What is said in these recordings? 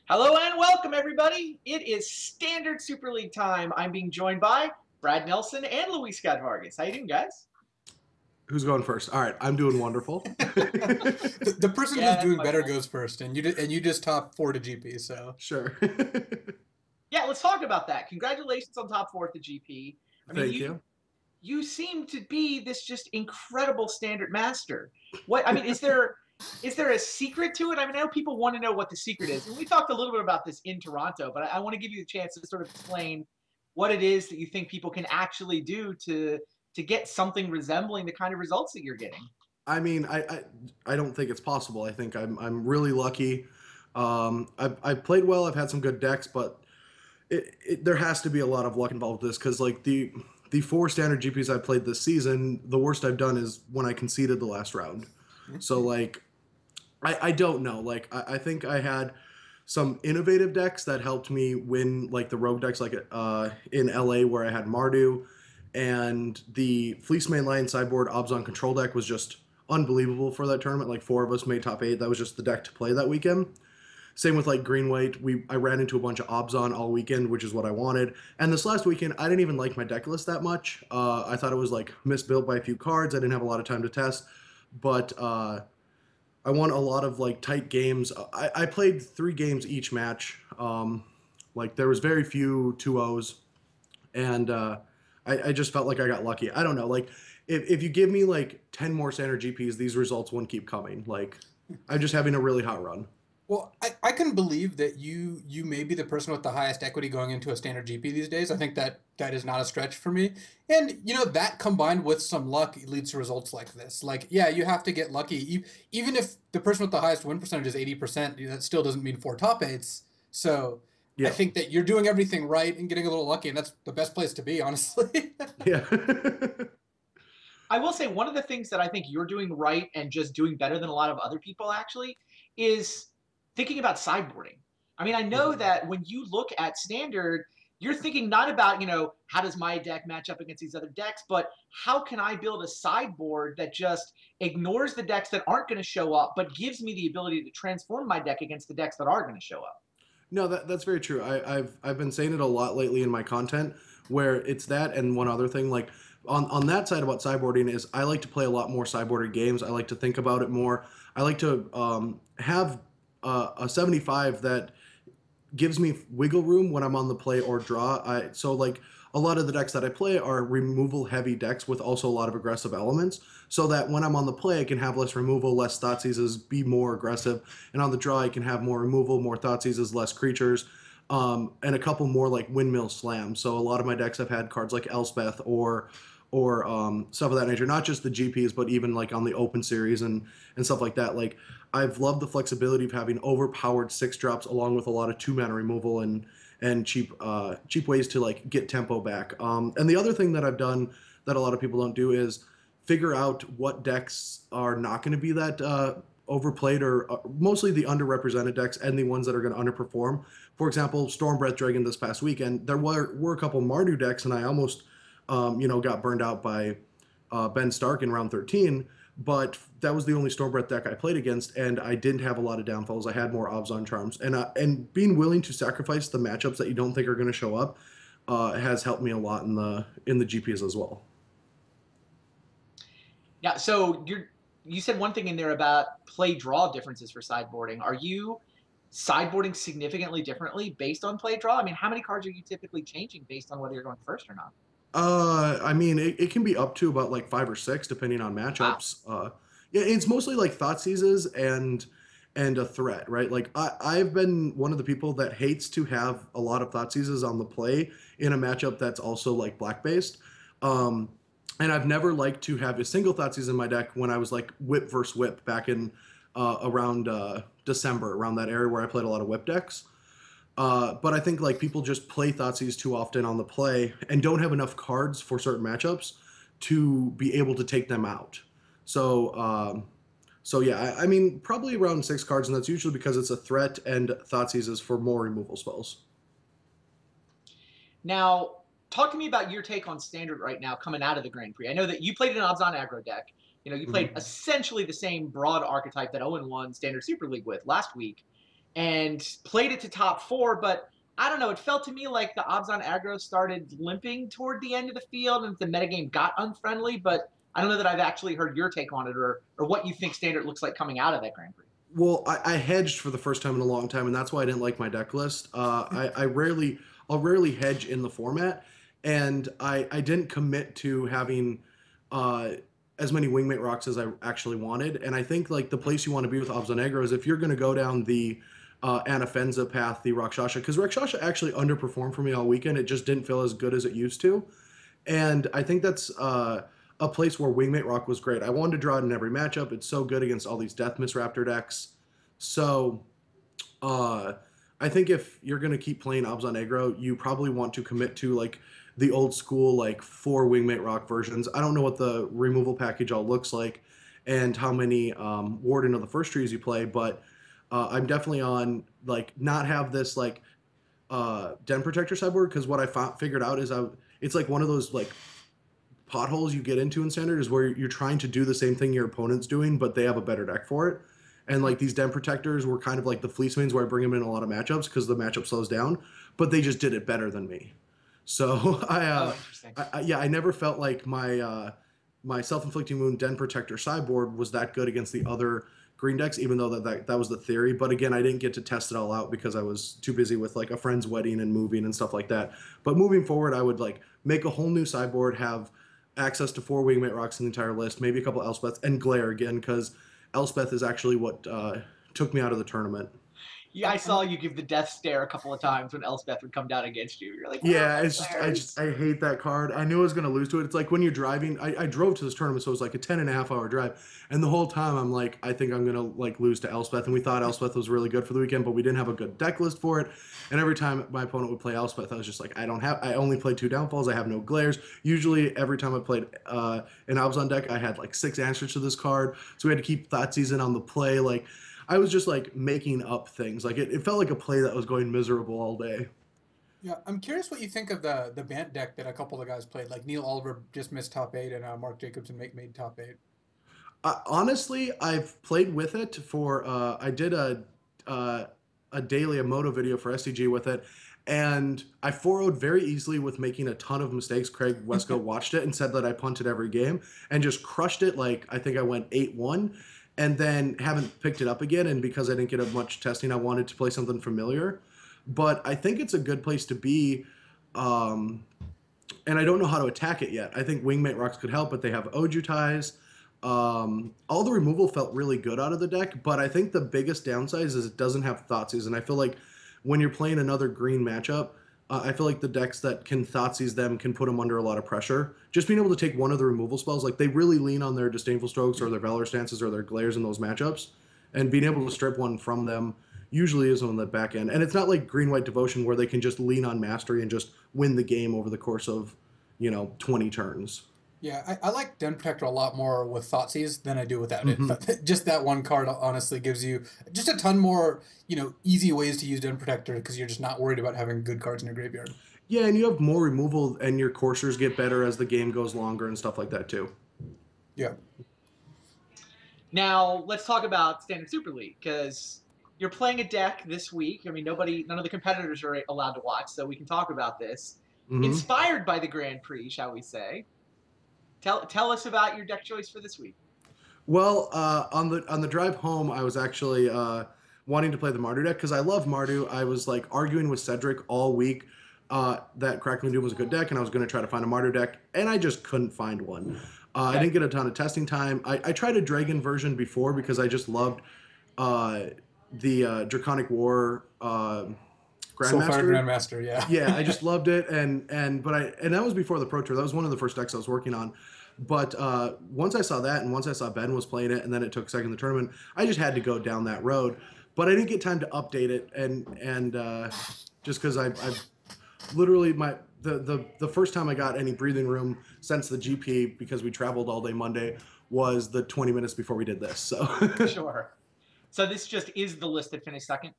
Hello and welcome, everybody. It is Standard Super League time. I'm being joined by Brad Nelson and Luis Scott Vargas. How you doing, guys? Who's going first? All right, I'm doing wonderful. The person Yeah, who's that's doing my better fault. goes first, and you just top four to GP. So Sure. Yeah, let's talk about that. Congratulations on top four at the GP. I mean, Thank you you. you seem to be this just incredible standard master. What I mean, is there a secret to it? I mean, I know people want to know what the secret is, and we talked a little bit about this in Toronto, but I want to give you the chance to sort of explain what it is that you think people can actually do to get something resembling the kind of results that you're getting. I mean, I don't think it's possible. I think I'm really lucky. I've played well. I've had some good decks, but there has to be a lot of luck involved with this because like the four standard GPs I played this season, the worst I've done is when I conceded the last round. So like I don't know. Like I think I had some innovative decks that helped me win, like the rogue decks, like in LA where I had Mardu, and the Fleece Mainline sideboard Obzon control deck was just unbelievable for that tournament. Like four of us made top eight. That was just the deck to play that weekend. Same with like green white. I ran into a bunch of Obzon all weekend, which is what I wanted. And this last weekend, I didn't even like my deck list that much. I thought it was like misbuilt by a few cards. I didn't have a lot of time to test, but I won a lot of like tight games. I played 3 games each match. Like there was very few 2-0s, and I just felt like I got lucky. I don't know. Like if you give me like 10 more standard GPs, these results won't keep coming. Like I'm just having a really hot run. well, I can believe that you may be the person with the highest equity going into a standard GP these days. I think that is not a stretch for me. And that combined with some luck leads to results like this. Like, yeah, you have to get lucky. Even if the person with the highest win percentage is 80%, that still doesn't mean four top eights. So I Yeah, think that you're doing everything right and getting a little lucky, and that's the best place to be, honestly. yeah, I will say one of the things that I think you're doing right and just doing better than a lot of other people actually is thinking about sideboarding. I mean, I know Mhm. that when you look at standard, you're thinking not about, how does my deck match up against these other decks, but how can I build a sideboard that just ignores the decks that aren't going to show up, but gives me the ability to transform my deck against the decks that are going to show up. no, that's very true. I've been saying it a lot lately in my content, where it's that and one other thing. Like on that side about sideboarding is I like to play a lot more sideboarded games. I like to think about it more. I like to have a 75 that gives me wiggle room when I'm on the play or draw. So like a lot of the decks that I play are removal heavy decks with also a lot of aggressive elements, so that when I'm on the play I can have less removal, less thought seizes, be more aggressive, and on the draw I can have more removal, more thought seizes, less creatures, and a couple more like windmill slams. So a lot of my decks have had cards like Elspeth or stuff of that nature. Not just the GPs, but even like on the Open series and stuff like that. Like I've loved the flexibility of having overpowered 6 drops along with a lot of 2 mana removal and cheap ways to like get tempo back. And the other thing that I've done that a lot of people don't do is figure out what decks are not going to be that overplayed, or mostly the underrepresented decks and the ones that are going to underperform. For example, Stormbreath Dragon this past weekend, there were a couple Mardu decks, and I almost got burned out by Ben Stark in round 13. But that was the only Stormbreath deck I played against, and I didn't have a lot of downfalls. I had more Obzon charms, and being willing to sacrifice the matchups that you don't think are going to show up has helped me a lot in the GPs as well. Yeah, so you said one thing in there about play draw differences for sideboarding. Are you sideboarding significantly differently based on play draw? I mean, how many cards are you typically changing based on whether you're going first or not? I mean, it can be up to about like 5 or 6 depending on Wow. matchups. Yeah, it's mostly like thought seizes and a threat, right? Like I've been one of the people that hates to have a lot of thought seizes on the play in a matchup that's also like black based. And I've never liked to have a single thought seize in my deck when I was like whip versus whip back in around December, around that area where I played a lot of whip decks. But I think like people just play Thoughtseize too often on the play and don't have enough cards for certain matchups to be able to take them out. So so yeah, I mean probably around 6 cards, and that's usually because it's a threat and Thoughtseize is for more removal spells. Now, talk to me about your take on standard right now coming out of the Grand Prix. I know that you played an odds-on aggro deck. You played Mhm. essentially the same broad archetype that Owen won Standard Super League with last week. and played it to top 4, but I don't know. It felt to me like the odds on aggro started limping toward the end of the field and the metagame got unfriendly, but I don't know that I've actually heard your take on it or what you think Standard looks like coming out of that Grand Prix. Well, I hedged for the first time in a long time, and that's why I didn't like my deck list. I'll rarely hedge in the format, and I didn't commit to having as many Wingmate Rocks as I actually wanted. And I think like the place you want to be with Obs on Aggro is if you're going to go down the Anafenza path, the Rakshasha, because Rakshasha actually underperformed for me all weekend. It just didn't feel as good as it used to. And I think that's a place where Wingmate Rock was great. I wanted to draw it in every matchup. It's so good against all these Death Miss Raptor decks. So I think if you're going to keep playing Obs on Aggro, you probably want to commit to like the old school like 4 Wingmate Rock versions. I don't know what the removal package all looks like and how many Warden of the First Trees you play, but I'm definitely on like not have this like Den Protector sideboard, because what I figured out is it's like one of those like potholes you get into in Standard is where you're trying to do the same thing your opponent's doing, but they have a better deck for it. And like these Den Protectors were kind of like the Fleece Mains where I bring them in a lot of matchups because the matchup slows down, but they just did it better than me. So I never felt like my my Self-Inflicting Wound Den Protector sideboard was that good against the other green decks, even though that was the theory. But again, I didn't get to test it all out because I was too busy with like a friend's wedding and moving and stuff like that. But moving forward, I would like make a whole new sideboard, have access to 4 Wingmate Rocks in the entire list, maybe a couple Elspeths, and Glare again, because Elspeth is actually what took me out of the tournament. Yeah, I saw you give the death stare a couple of times when Elspeth would come down against you. You're like, yeah, it's just I hate that card. I knew I was going to lose to it. It's like when you're driving. I drove to this tournament, so it was like a 10.5-hour drive, and the whole time I'm like, I think I'm going to like lose to Elspeth, and we thought Elspeth was really good for the weekend, but we didn't have a good deck list for it. And every time my opponent would play Elspeth, I was just like, I only played 2 downfalls. I have no glares. Usually, every time I played an Abzan deck, I had like 6 answers to this card, so we had to keep Thoughtseize in on the play. Like, I was just like making up things. Like it felt like a play that was going miserable all day. Yeah, I'm curious what you think of the Bant deck that a couple of guys played. Like Neil Oliver just missed top 8, and Mark Jacobson made top 8. Honestly, I've played with it for. I did a daily Moto video for SCG with it, and I 4-0'd very easily with making a ton of mistakes. Craig Wesco watched it and said that I punted every game and just crushed it. Like I think I went 8-1. And then haven't picked it up again. And because I didn't get much testing, I wanted to play something familiar. But I think it's a good place to be. And I don't know how to attack it yet. I think Wingmate Rocks could help, but they have Ojutais. All the removal felt really good out of the deck, but I think the biggest downside is it doesn't have Thoughtseize. And I feel like when you're playing another green matchup, I feel like the decks that can Thoughtseize them can put them under a lot of pressure. Just being able to take one of the removal spells, like they really lean on their Disdainful Strokes or their Valor Stances or their Glares in those matchups, and being able to strip one from them usually is on the back end. And it's not like Green-White Devotion where they can just lean on Mastery and just win the game over the course of, 20 turns. Yeah, I like Den Protector a lot more with Thoughtseize than I do without Mm-hmm. it. Just that one card honestly gives you just a ton more, easy ways to use Den Protector because you're just not worried about having good cards in your graveyard. Yeah, and you have more removal, and your coursers get better as the game goes longer and stuff like that too. Yeah. Now let's talk about Standard Super League, because you're playing a deck this week. I mean, none of the competitors are allowed to watch, so we can talk about this. Mm-hmm. Inspired by the Grand Prix, shall we say? Tell us about your deck choice for this week. Well, on the drive home, I was actually wanting to play the Mardu deck because I love Mardu. I was like arguing with Cedric all week that Crackling Doom was a good deck, and I was going to try to find a Mardu deck, and I just couldn't find one. Okay. I didn't get a ton of testing time. I tried a Dragon version before because I just loved the Draconic War Grandmaster. Soulfire Grandmaster, yeah. Yeah, I just loved it, and that was before the Pro Tour. That was one of the first decks I was working on. But once I saw that, and once I saw Ben was playing it, and then it took second in the tournament, I just had to go down that road. But I didn't get time to update it, and just because I've literally the first time I got any breathing room since the GP, because we traveled all day Monday, was the 20 minutes before we did this. So Sure. So this just is the list that finished second?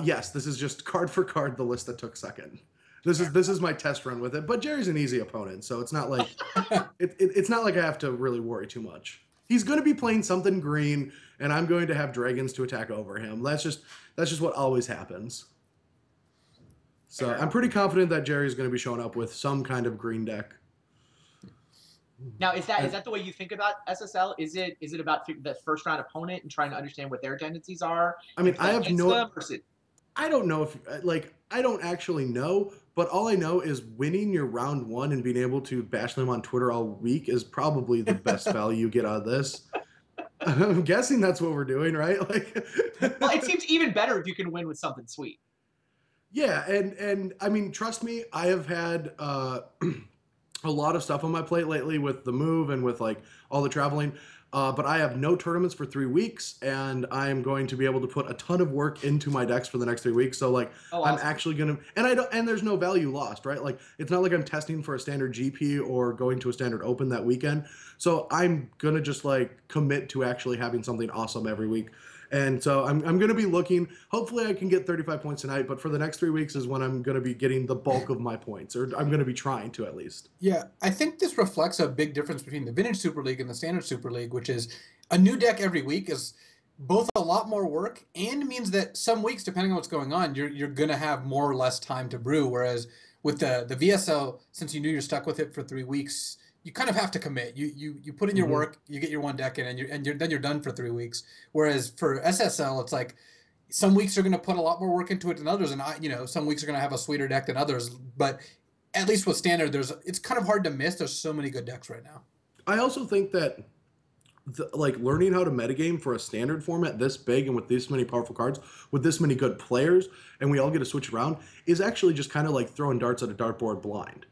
Yes, this is just card for card the list that took second. This is my test run with it, but Jerry's an easy opponent, so it's not like it's not like I have to really worry too much. He's going to be playing something green, and I'm going to have dragons to attack over him. That's just what always happens. So I'm pretty confident that Jerry's going to be showing up with some kind of green deck. Now, is that the way you think about SSL? Is it about the first round opponent and trying to understand what their tendencies are? I mean, I have no. Them, I don't know if I don't actually know, but all I know is winning your round one and being able to bash them on Twitter all week is probably the best value you get out of this. I'm guessing that's what we're doing, right? Like, well, it seems even better if you can win with something sweet. Yeah, and I mean, trust me, I have had a lot of stuff on my plate lately with the move and with like all the traveling. But I have no tournaments for 3 weeks, and I am going to be able to put a ton of work into my decks for the next 3 weeks. So like, awesome. I'm actually gonna, and there's no value lost, right? Like, it's not like I'm testing for a standard GP or going to a standard open that weekend. So I'm gonna just like commit to actually having something awesome every week. And so I'm going to be looking, hopefully I can get 35 points tonight, but for the next 3 weeks is when I'm going to be getting the bulk of my points, or I'm going to be trying to at least. Yeah, I think this reflects a big difference between the Vintage Super League and the Standard Super League, which is a new deck every week is both a lot more work and means that some weeks, depending on what's going on, you're going to have more or less time to brew. Whereas with the VSL, since you knew you're stuck with it for 3 weeks, you kind of have to commit. You put in your work, you get your one deck in, and then you're done for 3 weeks. Whereas for SSL, it's like some weeks are going to put a lot more work into it than others, and some weeks are going to have a sweeter deck than others. But at least with Standard, it's kind of hard to miss. There's so many good decks right now. I also think that learning how to metagame for a Standard format this big and with this many powerful cards, with this mmany good players, and we all get to switch around, is actually just kind of like throwing darts at a dartboard blind.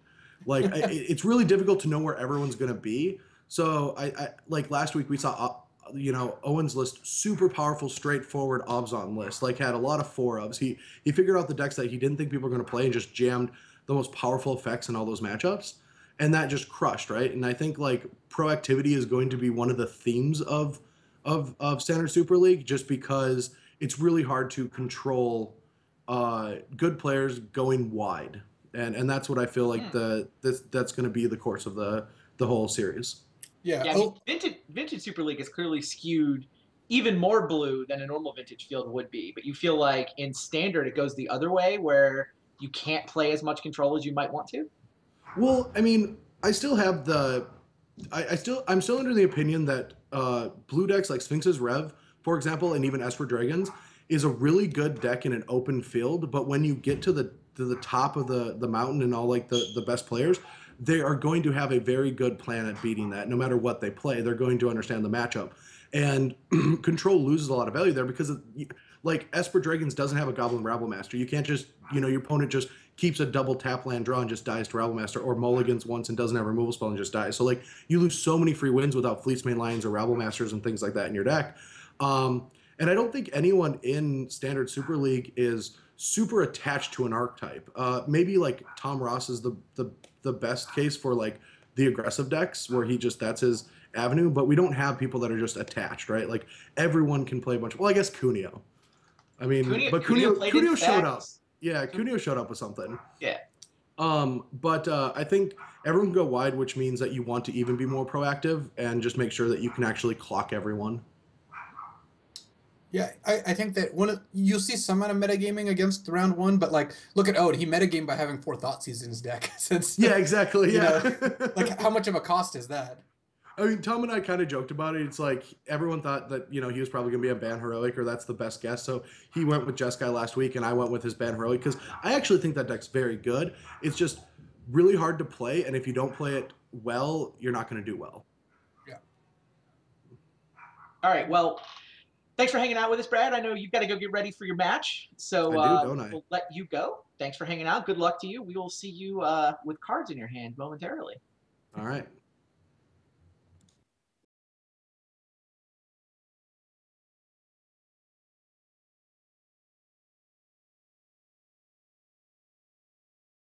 Like, it's really difficult to know where everyone's going to be. So I like last week we saw, Owen's list, super powerful, straightforward Obzon list, like had a lot of 4-ofs. He figured out the decks that he didn't think people were going to play and just jammed the most powerful effects in all those matchups. And that just crushed, right? And I think like proactivity is going to be one of the themes of Standard Super League, just because it's really hard to control good players going wide. And that's what I feel like that's going to be the course of the whole series. Yeah. I mean, Vintage Super League is clearly skewed even more blue than a normal Vintage field would be. But you feel like in Standard it goes the other way, where you can't play as much control as you might want to. Well, I mean, I still have I'm still under the opinion that blue decks like Sphinx's Rev, for example, and even Esper Dragons is a really good deck in an open field. But when you get to the top of the mountain and all like the best players, they are going to have a very good plan at beating that. No matter what they play, they're going to understand the matchup. And control loses a lot of value there because like Esper Dragons doesn't have a Goblin Rabblemaster. You can't just, your opponent just keeps a double tap land draw and just dies to Rabblemaster, or mulligans once and doesn't have a removal spell and just dies. So like you lose so many free wins without Fleecemane Lions or Rabblemasters and things like that in your deck. And I don't think anyone in Standard Super League is super attached to an archetype. Maybe like Tom Ross is the best case for like the aggressive decks where that's his avenue, but we don't have people that are just attached, right? Like everyone can play a bunch of, well, I guess Cuneo. I mean, Cuneo showed up. Yeah, Cuneo showed up with something. Yeah. But I think everyone can go wide, which means that you want to even be more proactive and just make sure that you can actually clock everyone. Yeah, I think that you'll see some amount of metagaming against round one, but like look at Ode, he metagamed by having 4 Thoughtseize in his deck. Yeah, exactly. Yeah. Like how much of a cost is that? I mean, Tom and I kind of joked about it. It's like everyone thought that, he was probably going to be a Ban Heroic, or that's the best guess. So he went with Jeskai last week, and I went with his Ban Heroic because I actually think that deck's very good. It's just really hard to play, and if you don't play it well, you're not going to do well. Yeah. All right, well, thanks for hanging out with us, Brad. I know you've got to go get ready for your match, so we'll let you go. Thanks for hanging out. Good luck to you. We will see you with cards in your hand momentarily. All right.